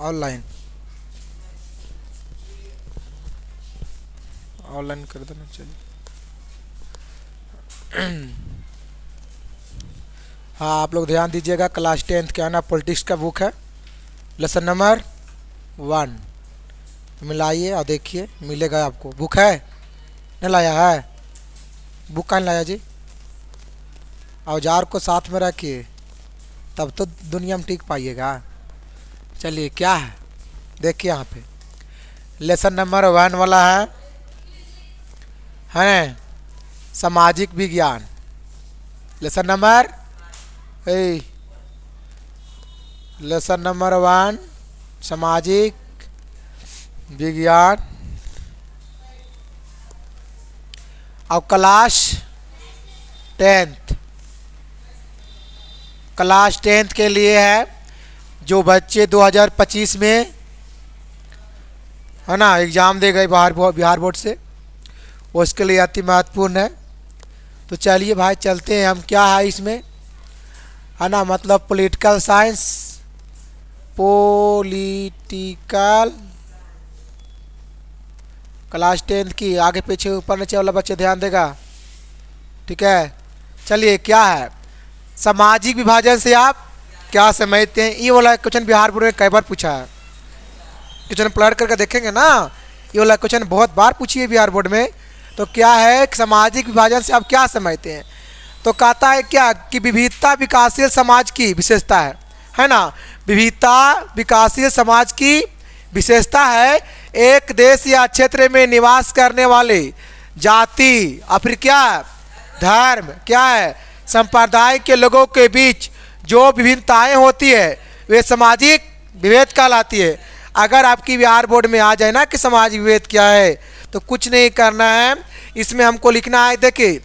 Online online कर देना चाहिए। हाँ, आप लोग ध्यान दीजिएगा, क्लास 10th क्या ना पॉलिटिक्स का बुक है, लेसन नंबर 1 मिलाइए और देखिए मिलेगा आपको। बुक है नहीं लाया है? बुक कहाँ लाया जी? औजार को साथ में रखिए तब तो दुनिया में टिक पाइएगा। चलिए क्या है देखिए यहाँ पे लेसन नंबर 1 वाला है सामाजिक विज्ञान। लेसन नंबर लेसन नंबर 1 सामाजिक विज्ञान और क्लास 10th के लिए है, जो बच्चे 2025 में है ना एग्ज़ाम दे गए बिहार बोर्ड से, उसके लिए अति महत्वपूर्ण है। तो चलिए भाई चलते हैं हम, क्या है इसमें है ना, मतलब political science, political class 10th की आगे पीछे ऊपर नीचे वाला बच्चे ध्यान देगा, ठीक है। चलिए क्या है, सामाजिक विभाजन से आप क्या समझते हैं? ये वाला क्वेश्चन बिहार बोर्ड में कई बार पूछा है, क्वेश्चन पलट करके देखेंगे ना, ये वाला क्वेश्चन बहुत बार पूछी है बिहार बोर्ड में। तो क्या है, सामाजिक विभाजन से आप क्या समझते हैं? तो कहता है क्या कि विविधता विकासशील समाज की विशेषता है ना। विविधता विकासशील समाज की विशेषता है एक देश या क्षेत्र में निवास करने वाले जाति और फिर क्या धर्म क्या है संप्रदाय के लोगों के बीच जो विभिन्नताएं होती है वे सामाजिक विभेद कहलाती है। अगर आपकी बिहार बोर्ड में आ जाए ना कि सामाजिक विभेद क्या है, तो कुछ नहीं करना है, इसमें हमको लिखना है, देखिए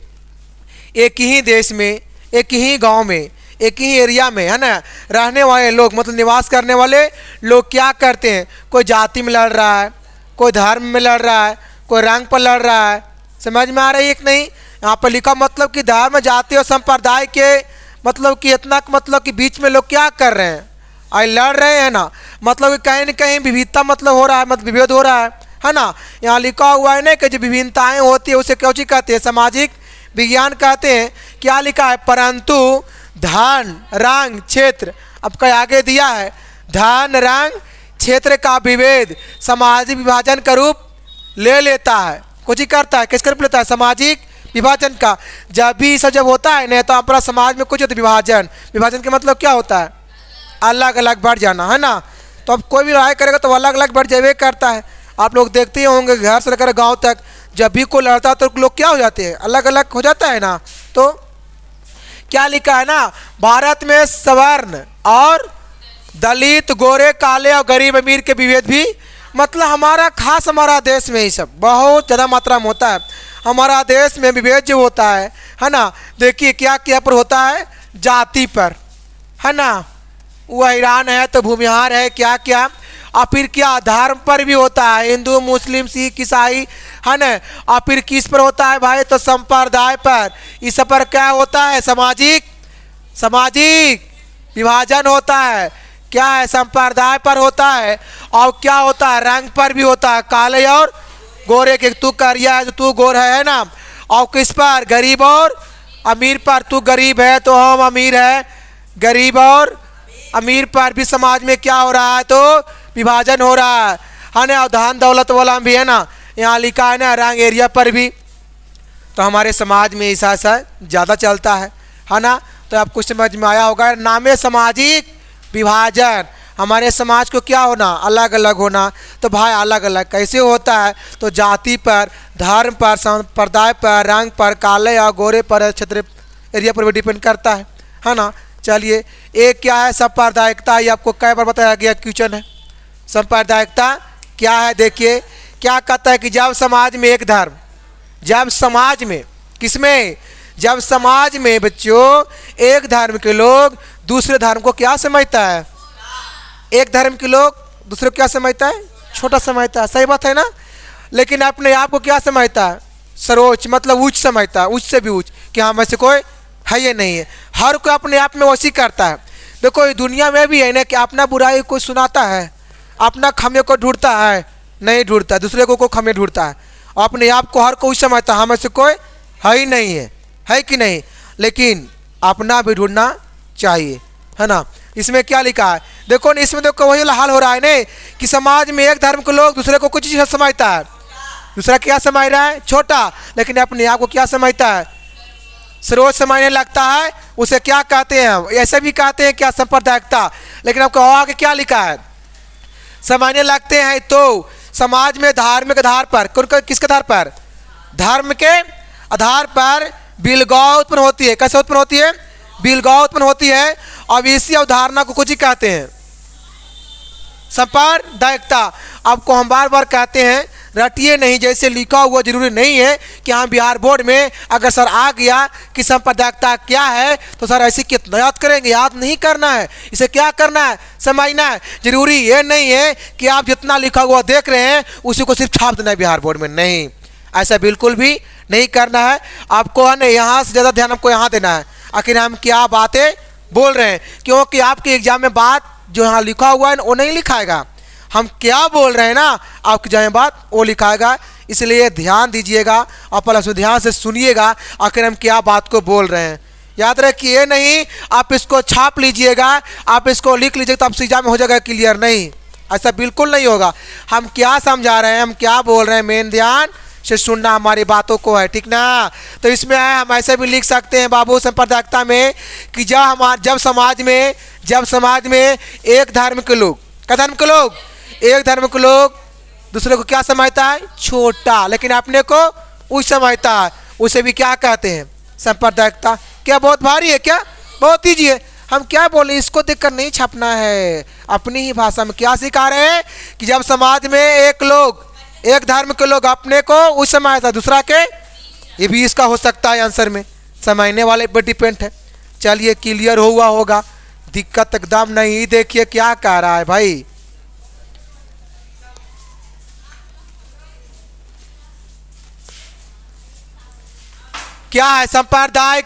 एक ही देश में, एक ही गांव में, एक ही एरिया में है ना रहने वाले लोग, मतलब निवास करने वाले लोग क्या करते हैं, कोई जाति में लड़ रहा है, कोई धर्म में लड़ रहा है, कोई रंग पर लड़ रहा है। समझ में आ रही है कि नहीं? यहाँ पर लिखा मतलब कि धर्म जाति और संप्रदाय के मतलब कि इतना मतलब कि बीच में लोग क्या कर रहे हैं, आई लड़ रहे हैं ना, मतलब कि कहीं न कहीं विविधता मतलब हो रहा है, मतलब विभेद हो रहा है ना। यहाँ लिखा हुआ है ना कि जो विभिन्नताएं होती है उसे क्या चीज कहते हैं, सामाजिक विज्ञान कहते हैं। क्या लिखा है, परंतु धन रंग क्षेत्र, अब कहीं आगे दिया है धन रंग क्षेत्र का विभेद सामाजिक विभाजन का रूप ले लेता है। कुछ ही करता है, किसका रूप लेता है, सामाजिक विभाजन का। जब भी सब जब होता है नहीं तो अपना समाज में कुछ होता है विभाजन, विभाजन का मतलब क्या होता है, अलग अलग बढ़ जाना है ना। तो अब कोई भी लड़ाई करेगा तो अलग अलग बढ़ जाए करता है। आप लोग देखते ही होंगे घर से लेकर गांव तक जब भी कोई लड़ता है तो लोग क्या हो जाते हैं, अलग अलग हो जाता है ना। तो क्या लिखा है ना, भारत में सवर्ण और दलित गोरे काले और गरीब अमीर के विभेद भी, मतलब हमारा खास हमारा देश में ही सब बहुत ज़्यादा मात्रा में होता है। हमारा देश में विभेद जो होता है ना, देखिए क्या क्या पर होता है, जाति पर है ना, वो ईरान है तो भूमिहार है क्या क्या, और फिर क्या धर्म पर भी होता है, हिंदू मुस्लिम सिख ईसाई है ना, और फिर किस पर होता है भाई, तो संप्रदाय पर। इस सब पर क्या होता है, सामाजिक विभाजन होता है। क्या है, संप्रदाय पर होता है, और क्या होता है, रंग पर भी होता है, काले और गोरे के, तू करिया है तो तू गोर है ना। और किस पर, गरीब और अमीर पर, तू गरीब है तो हम अमीर है, गरीब और अमीर पर भी समाज में क्या हो रहा है, तो विभाजन हो रहा है ना। और धन दौलत वाला भी है ना, यहाँ लिखा है ना रंग एरिया पर भी। तो हमारे समाज में ऐसा ज़्यादा चलता है ना। तो आपको समझ में आया होगा, नामे सामाजिक विभाजन, हमारे समाज को क्या होना, अलग अलग होना। तो भाई अलग अलग कैसे होता है, तो जाति पर, धर्म पर, संप्रदाय पर, रंग पर, काले और गोरे पर, क्षेत्र एरिया पर भी डिपेंड करता है ना। चलिए एक क्या है, सांप्रदायिकता, ये आपको कई बार बताया गया क्वेश्चन है। सांप्रदायिकता क्या है, देखिए क्या कहता है कि जब समाज में एक धर्म, जब समाज में किसमें, जब समाज में बच्चों एक धर्म के लोग दूसरे धर्म को क्या समझता है, एक धर्म के लोग दूसरे को क्या समझता है, छोटा समझता है, सही बात है ना। लेकिन अपने आप को क्या समझता है, सर्वोच्च, मतलब उच्च समझता है, उच्च से भी उच्च, कि हाँ वैसे कोई है ये नहीं है। हर कोई अपने आप में वैसी करता है। देखो दुनिया में भी है ना कि अपना बुराई कोई सुनाता है, अपना खामियों को ढूंढता है? नहीं ढूंढता, दूसरे को खामियां ढूंढता है। अपने आप को हर कोई समझता है, हम ऐसे कोई है ही नहीं है कि नहीं? लेकिन अपना भी ढूंढना चाहिए, है ना। इसमें क्या लिखा है देखो ना, इसमें देखो वही हाल हो रहा है ना कि समाज में एक धर्म के लोग दूसरे को कुछ चीज़ समझता है, दूसरा क्या समझ रहा है? छोटा। लेकिन अपने आप को क्या समझता है? सर्वोच्च समझने लगता है। उसे क्या कहते हैं? ऐसे भी कहते हैं क्या? सांप्रदायिकता। लेकिन आपको आगे क्या लिखा है? समझने लगते हैं तो समाज में धार्मिक आधार पर, किसके आधार पर? धर्म के आधार पर बिलगाव उत्पन्न होती है। कैसे उत्पन्न होती है? बिलगाव उत्पन्न होती है। अब इसी अवधारणा को कुछ ही कहते हैं सांप्रदायिकता। आपको हम बार बार कहते हैं रटिए नहीं, जैसे लिखा हुआ जरूरी नहीं है कि हाँ बिहार बोर्ड में अगर सर आ गया कि सांप्रदायिकता क्या है तो सर ऐसे कितना याद करेंगे? याद नहीं करना है, इसे क्या करना है? समझना है। जरूरी ये नहीं है कि आप जितना लिखा हुआ देख रहे हैं उसी को सिर्फ छाप देना है बिहार बोर्ड में, नहीं, ऐसा बिल्कुल भी नहीं करना है। आपको है ना यहाँ से ज़्यादा ध्यान आपको यहाँ देना है आखिर हम क्या बातें बोल रहे हैं, क्योंकि आपके एग्जाम में बात जो यहाँ लिखा हुआ है वो नहीं लिखाएगा, हम क्या बोल रहे हैं ना आपकी जगह बात वो लिखाएगा। इसलिए ध्यान दीजिएगा और प्लस ध्यान से सुनिएगा आखिर हम क्या बात को बोल रहे हैं। याद रखिए, नहीं आप इसको छाप लीजिएगा, आप इसको लिख लीजिएगा तो आप एग्जाम में हो जाएगा क्लियर, नहीं, ऐसा बिल्कुल नहीं होगा। हम क्या समझा रहे हैं, हम क्या बोल रहे हैं, मेन ध्यान से सुनना हमारी बातों को है, ठीक ना। तो इसमें हम ऐसे भी लिख सकते हैं बाबू सांप्रदायिकता में कि जब समाज में एक धर्म के लोग, क्या धर्म के लोग? एक धर्म के लोग दूसरे को क्या समझता है? छोटा। लेकिन अपने को उच्च समझता है, उसे भी क्या कहते हैं? सांप्रदायिकता। क्या बहुत भारी है? क्या बहुत ईजी है? हम क्या बोले, इसको देखकर नहीं छपना है, अपनी ही भाषा में क्या सिखा रहे हैं कि जब समाज में एक धर्म के लोग अपने को उच्च समझता, दूसरा के, ये भी इसका हो सकता है आंसर में, समझने वाले पर डिपेंड है। चलिए क्लियर हुआ होगा, दिक्कत एकदम नहीं। देखिए क्या कह रहा है भाई, क्या है? सांप्रदायिक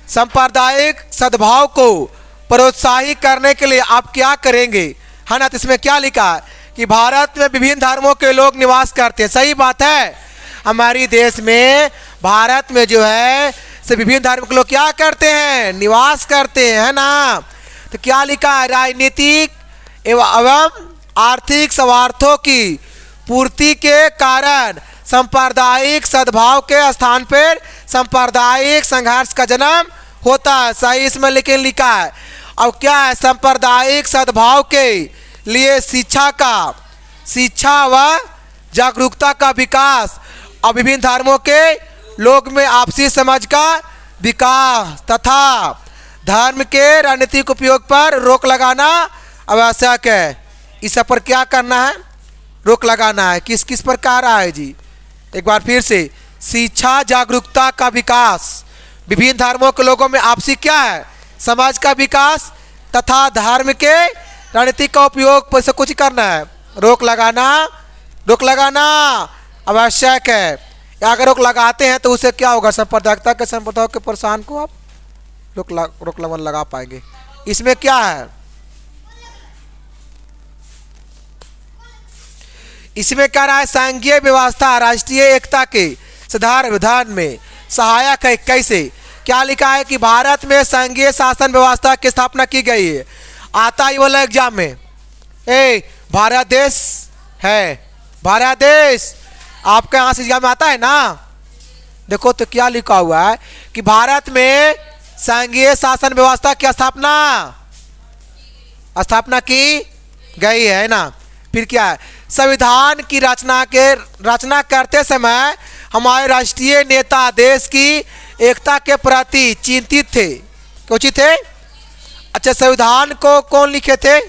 सांप्रदायिक सद्भाव को प्रोत्साहित करने के लिए आप क्या करेंगे, है ना। तो इसमें क्या लिखा है कि भारत में विभिन्न धर्मों के लोग निवास करते हैं। सही बात है, हमारी देश में भारत में जो है से विभिन्न धर्म के लोग क्या करते हैं? निवास करते हैं, है ना। तो क्या लिखा है? राजनीतिक एवं आर्थिक स्वार्थों की पूर्ति के कारण सांप्रदायिक सद्भाव के स्थान पर सांप्रदायिक संघर्ष का जन्म होता है। सही इसमें लेकिन लिखा है। अब क्या है? सांप्रदायिक सद्भाव के लिए शिक्षा व जागरूकता का विकास और विभिन्न धर्मों के लोग में आपसी समझ का विकास तथा धर्म के राजनीतिक उपयोग पर रोक लगाना आवश्यक है। इस सब पर क्या करना है? रोक लगाना है। किस किस पर कह रहा है जी? एक बार फिर से, शिक्षा जागरूकता का विकास, विभिन्न धर्मों के लोगों में आपसी क्या है? समाज का विकास तथा धर्म के राजनीतिक का उपयोग पर से कुछ करना है, रोक लगाना आवश्यक है। अगर रोक लगाते हैं तो उसे क्या होगा? सांप्रदायिकता के संप्रदाय के प्रोत्साहन को आप रोक लगा पाएंगे। इसमें क्या है? इसमें कह रहा है संघीय व्यवस्था राष्ट्रीय एकता के सुधार विधान में सहायक है। कैसे? क्या लिखा है कि भारत में संघीय शासन व्यवस्था की स्थापना की गई है। आता ही वाला एग्जाम में भारत देश है, भारत देश आपके यहाँ से एग्जाम में आता है ना। देखो तो क्या लिखा हुआ है कि भारत में संघीय शासन व्यवस्था की स्थापना की गई है ना। फिर क्या है? संविधान की रचना करते समय हमारे राष्ट्रीय नेता देश की एकता के प्रति चिंतित थे। क्यों थे? अच्छा, संविधान को कौन लिखे थे?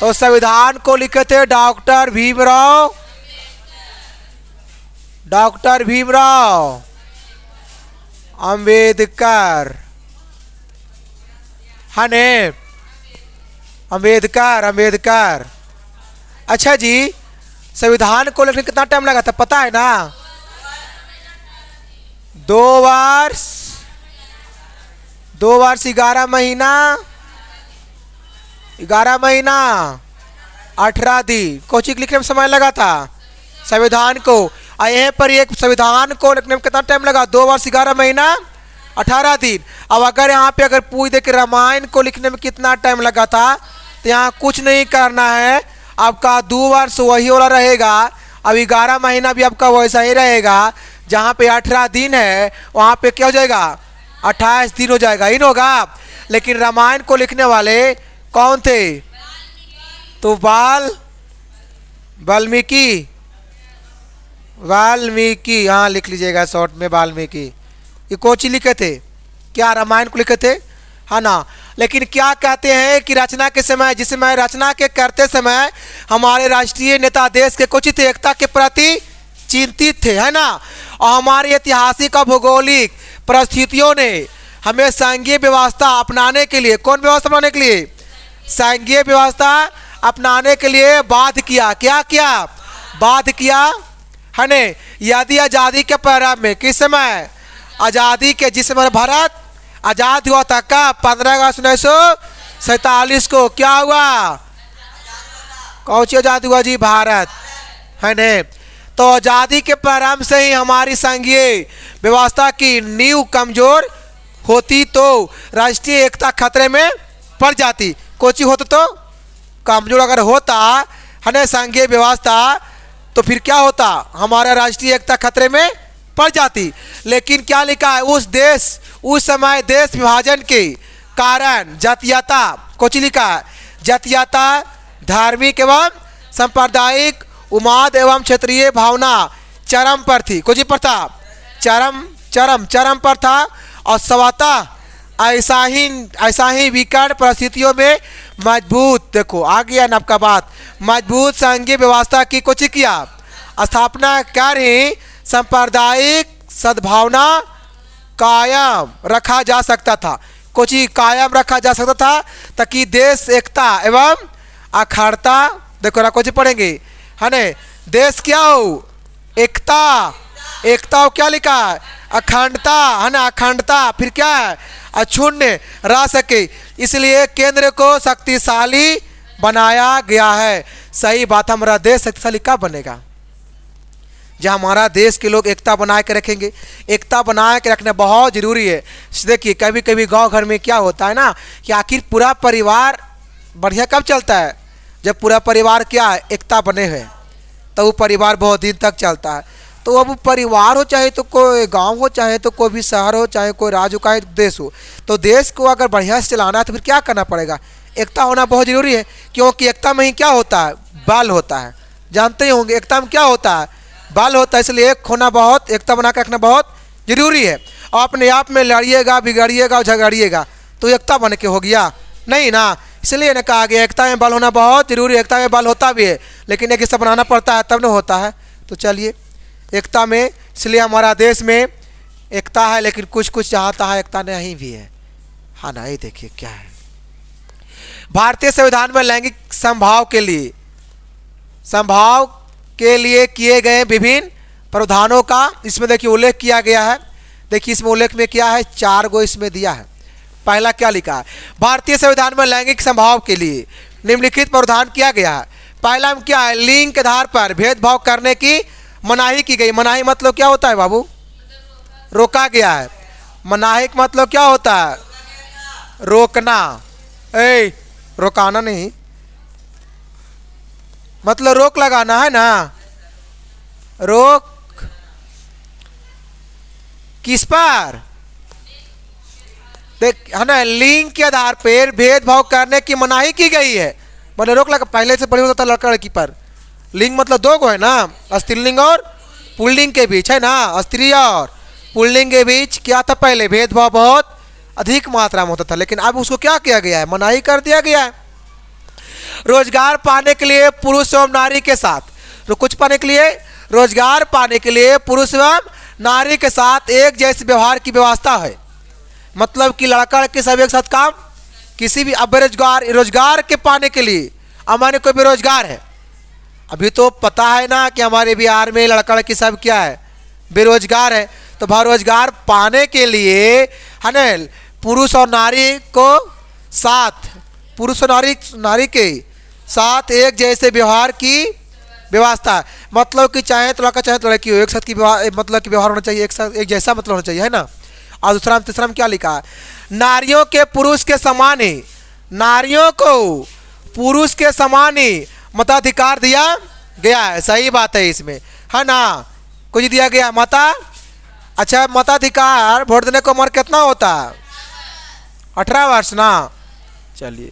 तो संविधान को लिखे थे डॉक्टर भीमराव अंबेडकर, हाँ ने अंबेडकर। अच्छा जी, संविधान को लिखने कितना टाइम लगा था पता है ना? वर्ष 11 महीना 18 दिन। कोचिंग लिखने में समय लगा था संविधान को, और यहीं पर एक संविधान को लिखने में कितना टाइम लगा? 2 वर्ष 11 महीना 18 दिन। अब अगर यहाँ पे अगर पूछ दे कि रामायण को लिखने में कितना टाइम लगा था, तो यहाँ कुछ नहीं करना है, आपका 2 वर्ष वही वाला रहेगा। अब 11 महीना भी आपका वैसा ही रहेगा। जहाँ पे 18 दिन है वहाँ पे क्या हो जाएगा? 28 दिन हो जाएगा, इन होगा। लेकिन रामायण को लिखने वाले कौन थे? तो वाल्मीकि, हाँ लिख लीजिएगा शॉर्ट में, वाल्मीकि। ये कोची लिखे थे? क्या रामायण को लिखे थे? है ना। लेकिन क्या कहते हैं कि रचना के समय, जिस समय रचना के करते समय हमारे राष्ट्रीय नेता देश के कुछ एकता के प्रति चिंतित थे, है ना। और हमारी ऐतिहासिक और भौगोलिक परिस्थितियों ने हमें संघीय व्यवस्था अपनाने के लिए, कौन व्यवस्था अपनाने के लिए? संघीय व्यवस्था अपनाने के लिए बाध्य किया। क्या किया? बाध्य किया, है ने। यदि आज़ादी के प्रारंभ में, किस समय? आज़ादी के, जिस समय भारत आज़ाद हुआ था, का 15 अगस्त 1947 को क्या हुआ? कौन सी आज़ाद हुआ जी? भारत, है ने। तो आज़ादी के प्रारंभ से ही हमारी संघीय व्यवस्था की नींव कमजोर होती तो राष्ट्रीय एकता खतरे में पड़ जाती। कोची होता तो कमजोर अगर होता, है ना, संघीय व्यवस्था, तो फिर क्या होता? हमारा राष्ट्रीय एकता खतरे में पड़ जाती। लेकिन क्या लिखा है? उस समय देश विभाजन के कारण जातीयता, कुछ लिखा है, जातीयता, धार्मिक एवं सांप्रदायिक उन्माद एवं क्षेत्रीय भावना चरम पर थी। कुछ पर था? चरम पर था। और स्वतः ऐसा ही विकट परिस्थितियों में मजबूत, देखो आ गया ना आपका बात, मजबूत संघीय व्यवस्था की कुछ किया स्थापना कर ही सांप्रदायिक सद्भावना कायम रखा जा सकता था। कुछ ही कायम रखा जा सकता था ताकि देश एकता एवं अखंडता, देखो ना कुछ पढ़ेंगे, है ना। देश क्या हो? एकता हो, क्या लिखा है? अखंडता, है ना, अखंडता। फिर क्या है? अक्षुण्ण रह सके, इसलिए केंद्र को शक्तिशाली बनाया गया है। सही बात। हमारा देश शक्तिशाली कब बनेगा? जब हमारा देश के लोग एकता बना के रखेंगे। एकता बना के रखना बहुत जरूरी है। देखिए कभी कभी गांव घर में क्या होता है ना, कि आखिर पूरा परिवार बढ़िया कब चलता है? जब पूरा परिवार क्या है? एकता बने हुए, तो वो परिवार बहुत दिन तक चलता है। तो अब परिवार हो, चाहे तो कोई गांव हो, चाहे तो कोई भी शहर हो, चाहे कोई राज्य हो, चाहे देश हो, तो देश को अगर बढ़िया से चलाना है तो फिर क्या करना पड़ेगा? एकता होना बहुत जरूरी है। क्योंकि एकता में ही क्या होता है? बल होता है। जानते ही होंगे एकता में क्या होता है? बल होता है। इसलिए एक होना बहुत, एकता बना के रखना बहुत जरूरी है। और अपने आप में लड़िएगा, बिगड़िएगा और झगड़िएगा तो एकता बन के हो गया नहीं ना। इसलिए ना कहा गया एकता में बल होना बहुत जरूरी है। एकता में बल होता भी है, लेकिन एक हिस्सा बनाना पड़ता है, तब न होता है। तो चलिए एकता में, इसलिए हमारा देश में एकता है, लेकिन कुछ कुछ चाहता है एकता नहीं भी है, हाँ ना। ये देखिए क्या है, भारतीय संविधान में लैंगिक समभाव के लिए किए गए विभिन्न प्रावधानों का इसमें देखिए उल्लेख किया गया है। देखिए इसमें उल्लेख में क्या है? 4 गो इसमें दिया है। पहला क्या लिखा है? भारतीय संविधान में लैंगिक समभाव के लिए निम्नलिखित प्रावधान किया गया है। पहला में क्या है? लिंग के आधार पर भेदभाव करने की मनाही की गई। मनाही मतलब क्या होता है बाबू? रोका गया है। मनाही का मतलब क्या होता है? रोकना। रोकाना नहीं, मतलब रोक लगाना, है ना। रोक किस पर? देख, है ना, लिंग के आधार पर भेदभाव करने की मनाही की गई है। मतलब रोक लगा, पहले से पढ़ी होता था लड़का लड़की पर। लिंग मतलब 2 गो है ना, स्त्रीलिंग और पुल्लिंग के बीच, है ना। स्त्री और पुल्लिंग के बीच क्या था? पहले भेदभाव बहुत अधिक मात्रा में होता था, लेकिन अब उसको क्या किया गया है? मनाही कर दिया गया है। रोजगार पाने के लिए पुरुष एवं नारी के साथ, तो कुछ पाने के लिए, रोजगार पाने के लिए पुरुष एवं नारी के साथ एक जैसे व्यवहार की व्यवस्था है। मतलब कि लड़का लड़की सब एक साथ काम, किसी भी अब रोजगार के पाने के लिए, हमारे कोई बेरोजगार है, अभी तो पता है ना कि हमारे बिहार में लड़का लड़की सब क्या है? बेरोजगार है। तो भाई रोजगार पाने के लिए है ना पुरुष और नारी को साथ, पुरुष और नारी के साथ एक जैसे व्यवहार की व्यवस्था है। मतलब कि चाहे तो लड़का चाहे तो लड़की हो, एक साथ की मतलब कि व्यवहार होना चाहिए, एक साथ एक जैसा मतलब होना चाहिए, है ना। और दूसरा तीसरा में क्या लिखा है, नारियों के पुरुष के समान ही, नारियों को पुरुष के समान ही मताधिकार दिया गया है। सही बात है इसमें, है ना, कुछ दिया गया मता। अच्छा मताधिकार वोट देने को उम्र कितना होता है, 18 वर्ष ना। चलिए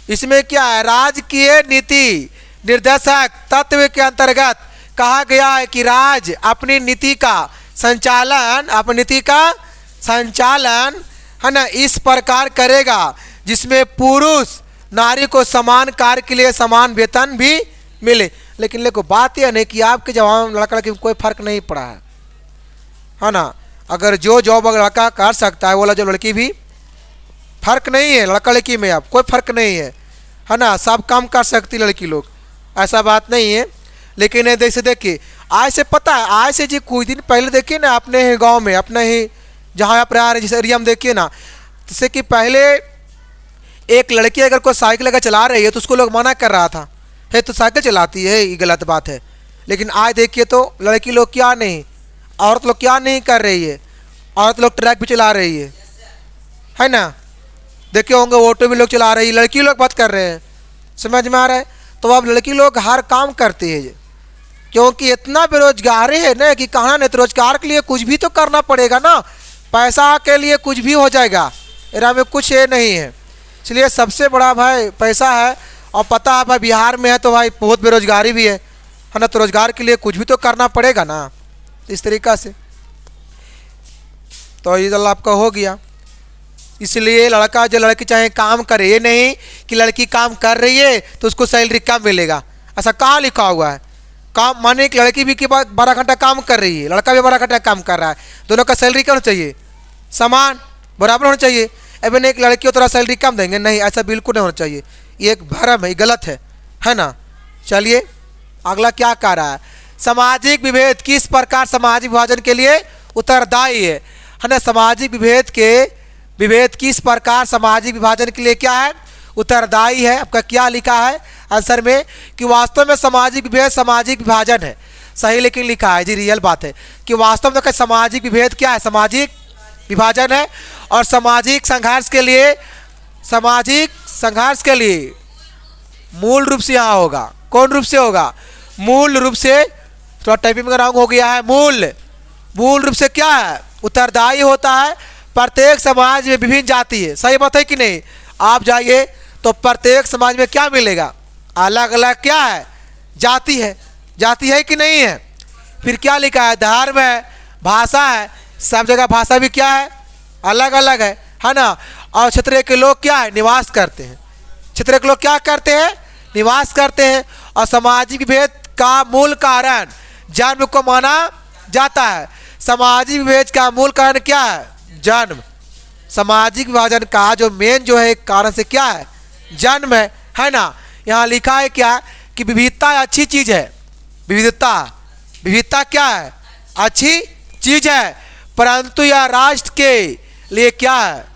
इसमें क्या है, राजकीय नीति निर्देशक तत्व के अंतर्गत कहा गया है कि राज्य अपनी नीति का संचालन, अपनी नीति का संचालन है ना इस प्रकार करेगा जिसमें पुरुष नारी को समान कार्य के लिए समान वेतन भी मिले। लेकिन देखो बात यह नहीं कि आपके जवाब लड़का लड़की में कोई फर्क नहीं पड़ा है ना। अगर जो जॉब अगर लड़का कर सकता है वो जो लड़की भी, फर्क नहीं है लड़का लड़की में, अब कोई फर्क नहीं है ना, सब काम कर सकती लड़की लोग, ऐसा बात नहीं है। लेकिन जैसे देखिए आज से पता है, आज से जी कुछ दिन पहले देखिए ना अपने ही गांव में, अपने ही जहाँ आप रह रहे जिस एरिया में देखिए ना, जैसे कि पहले एक लड़की अगर कोई साइकिल अगर चला रही है तो उसको लोग मना कर रहा था, है तो साइकिल चलाती है, ये गलत बात है। लेकिन आज देखिए तो लड़की लोग क्या नहीं, औरत लोग क्या नहीं कर रही है, औरत लोग ट्रक भी चला रही है ना। देखे होंगे ऑटो भी लोग चला रही है, लड़की लोग बात कर रहे हैं, समझ में आ रहा है। तो अब लड़की लोग हर काम करते हैं क्योंकि इतना बेरोजगारी है ना कि कहाँ नहीं, तो रोजगार के लिए कुछ भी तो करना पड़ेगा ना, पैसा के लिए कुछ भी हो जाएगा, इरा में कुछ ये नहीं है। इसलिए सबसे बड़ा भाई पैसा है। और पता है भाई बिहार में है तो भाई बहुत बेरोजगारी भी है ना, तो रोजगार के लिए कुछ भी तो करना पड़ेगा ना, इस तरीक़ा से। तो ये तो आपका हो गया। इसलिए लड़का जो लड़की चाहे काम करे, ये नहीं कि लड़की काम कर रही है तो उसको सैलरी कम मिलेगा, ऐसा कहाँ लिखा हुआ है। काम माने कि लड़की भी 12 घंटा काम कर रही है, लड़का भी 12 घंटा काम कर रहा है, दोनों का सैलरी क्या होना चाहिए, समान बराबर होना चाहिए। अभी एक लड़की हो थोड़ा सैलरी कम देंगे, नहीं ऐसा बिल्कुल नहीं होना चाहिए, ये एक भ्रम है, गलत है ना। चलिए अगला क्या कह रहा है, सामाजिक विभेद किस प्रकार सामाजिक विभाजन के लिए उत्तरदायी है ना। सामाजिक विभेद किस प्रकार सामाजिक विभाजन के लिए क्या है, उत्तरदायी है। आपका क्या लिखा है आंसर में कि वास्तव में सामाजिक विभेद सामाजिक विभाजन है, सही लेकिन लिखा है जी, रियल बात है कि वास्तव में सामाजिक विभेद क्या है, सामाजिक विभाजन है। और सामाजिक संघर्ष के लिए मूल रूप से यहाँ होगा, कौन रूप से होगा, मूल रूप से, थोड़ा टाइपिंग में रंग हो गया है, मूल रूप से क्या है, उत्तरदायी होता है। प्रत्येक समाज में विभिन्न जाति है, सही बात है कि नहीं। आप जाइए तो प्रत्येक समाज में क्या मिलेगा, अलग अलग क्या है, जाति है कि नहीं है। फिर क्या लिखा है, धर्म है, भाषा है, सब जगह भाषा भी क्या है, अलग अलग है ना। और क्षेत्रीय के लोग क्या है, निवास करते हैं, क्षेत्रीय के लोग क्या करते हैं, निवास करते हैं। और सामाजिक भेद का मूल कारण जन्म को माना जाता है। सामाजिक विभेद का मूल कारण क्या है, जन्म। सामाजिक विभाजन का जो मेन जो है कारण से क्या है, जन्म है ना। यहाँ लिखा है क्या कि विविधता अच्छी चीज है, विविधता क्या है, अच्छी चीज है, परंतु यह राष्ट्र के लिए क्या है,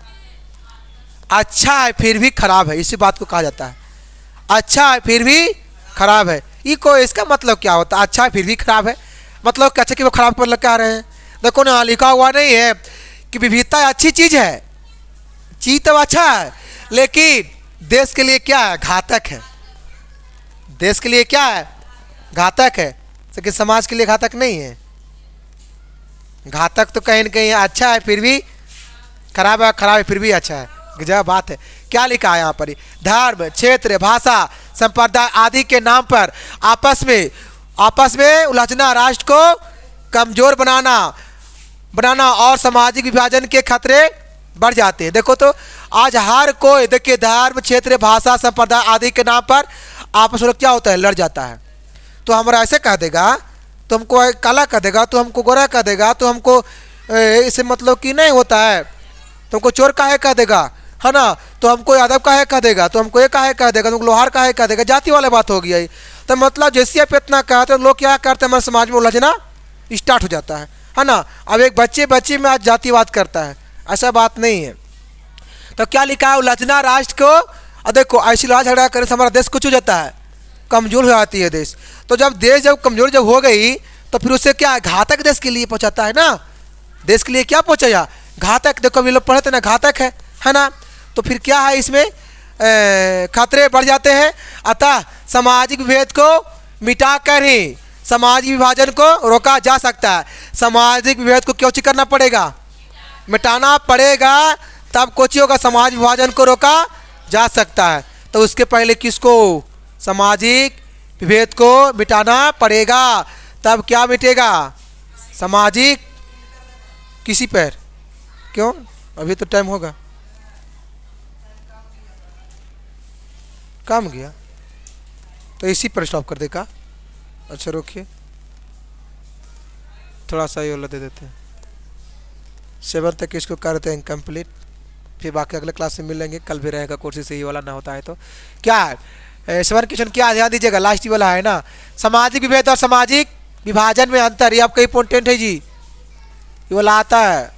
अच्छा है फिर भी खराब है, इसी बात को कहा जाता है, अच्छा है फिर भी खराब है। इसका मतलब क्या होता है, अच्छा है फिर भी खराब है, मतलब कि अच्छा कि वो खराब पर लग क्या रहे हैं। देखो ना लिखा हुआ नहीं है कि विविधता अच्छी चीज है, चीज तो अच्छा है, लेकिन देश के लिए क्या है, घातक है, देश के लिए क्या है, घातक है, लेकिन समाज के लिए घातक नहीं है। घातक तो कहीं ना कहीं अच्छा है फिर भी खराब है फिर भी अच्छा है, गजब बात है। क्या लिखा है यहाँ पर, धर्म, क्षेत्र, भाषा, संप्रदाय आदि के नाम पर आपस में उलझना राष्ट्र को कमजोर बनाना और सामाजिक विभाजन के खतरे बढ़ जाते हैं। देखो तो आज हर कोई देखिए धर्म, क्षेत्र, भाषा, संप्रदाय आदि के नाम पर आपस में क्या होता है, लड़ जाता है। तो हमारा ऐसे कह देगा, तो हमको काला कह देगा, तो हमको गोरा कह देगा, तो हमको इसे मतलब कि नहीं होता है, तो हमको चोर काहे कह देगा, है ना, तो हमको यादव काहे कह देगा, तो हमको ये काहे कह देगा, तुमको लोहार काहे कह देगा, जाति वाला बात हो गया। तो मतलब जैसे आप इतना कहते हैं लोग क्या करते हैं, हमारे समाज में उलझना स्टार्ट हो जाता है। है ना। अब एक बच्चे बच्चे में आज जातिवाद करता है, ऐसा बात नहीं है। तो क्या लिखा है, उलझना राष्ट्र को, और देखो ऐसी लड़ाई झगड़ा करने से हमारा देश कुछ हो जाता है, कमज़ोर हो जाती है देश। तो जब देश जब कमज़ोर जब हो गई तो फिर उससे क्या घातक देश के लिए पहुंचाता है ना, देश के लिए क्या पहुंचाया, घातक। देखो अभी लोग पढ़े थे ना, घातक है ना। तो फिर क्या है इसमें खतरे बढ़ जाते हैं। अतः सामाजिक विभेद को मिटा कर ही सामाजिक विभाजन को रोका जा सकता है। सामाजिक विभेद को क्यों करना पड़ेगा, मिटाना पड़ेगा, तब कुछ होगा, समाज विभाजन को रोका जा सकता है। तो उसके पहले किसको, सामाजिक विभेद को मिटाना पड़ेगा, तब क्या मिटेगा, सामाजिक किसी पर। क्यों, अभी तो टाइम होगा, काम गया तो इसी पर स्टॉप कर देगा। अच्छा रोकिए, थोड़ा सा ये वाला दे देते हैं, 7 तक इसको करते हैं कंप्लीट, फिर बाकी अगले क्लास में मिलेंगे। कल भी रहेगा कोर्सेज से, ये वाला ना होता है तो क्या है 7 क्वेश्चन, क्या ध्यान दीजिएगा, लास्ट वाला है ना, सामाजिक विभेद और सामाजिक विभाजन में अंतर। ये आपका इंपॉर्टेंट है जी, ये वाला आता है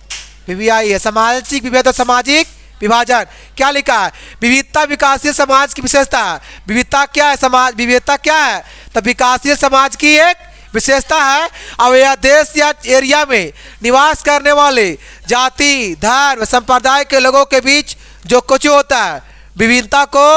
VVI है, सामाजिक विभेद और सामाजिक विभाजन। क्या लिखा है, विविधता विकासशील समाज की विशेषता। विविधता क्या है, समाज विविधता क्या है, तो विकासशील समाज की एक विशेषता है। अब यह देश या एरिया में निवास करने वाले जाति, धर्म, संप्रदाय के लोगों के बीच जो कुछ होता है, विभिन्नता को,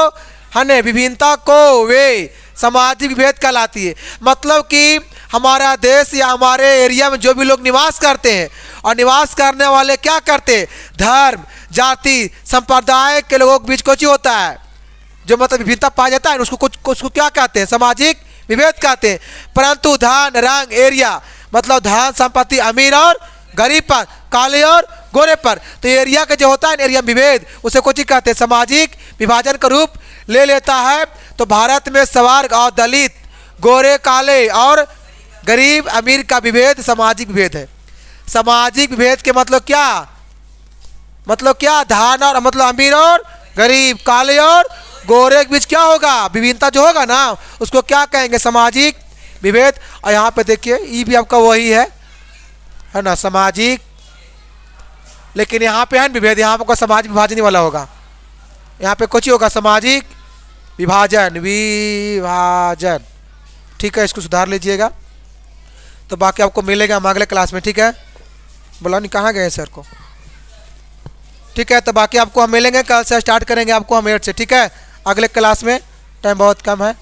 है ना, विभिन्नता को वे सामाजिक विभेद कहलाती है। मतलब कि हमारा देश या हमारे एरिया में जो भी लोग निवास करते हैं, और निवास करने वाले क्या करते हैं, धर्म, जाति, संप्रदाय के लोगों के बीच कुछ होता है, जो मतलब विभिन्नता पाया जाता है, उसको क्या कहते हैं, सामाजिक विभेद कहते हैं। परंतु धन, रंग, एरिया, मतलब धन संपत्ति अमीर और गरीब पर, काले और गोरे पर, तो एरिया का जो होता है एरिया विभेद, उसे कुछ कहते हैं, सामाजिक विभाजन का रूप ले लेता है। तो भारत में स्वर्ग और दलित, गोरे काले और गरीब अमीर का विभेद सामाजिक विभेद है। सामाजिक विभेद के मतलब क्या, मतलब क्या, धन और मतलब अमीर और गरीब, काले और गोरे के बीच क्या होगा, विभिन्नता जो होगा ना, उसको क्या कहेंगे, सामाजिक विभेद। और यहाँ पे देखिए ये भी आपका वही है ना, सामाजिक, लेकिन यहाँ पे है विभेद, यहाँ पे सामाजिक विभाजन वाला होगा, यहाँ पे कुछ ही होगा, सामाजिक विभाजन, विभाजन। ठीक है, इसको सुधार लीजिएगा। तो बाकी आपको मिलेगा हम अगले क्लास में, ठीक है। बोला नहीं कहाँ गए सर को, ठीक है। तो बाकी आपको हम मिलेंगे, कल से स्टार्ट करेंगे आपको हम 8 से, ठीक है, अगले क्लास में। टाइम बहुत कम है।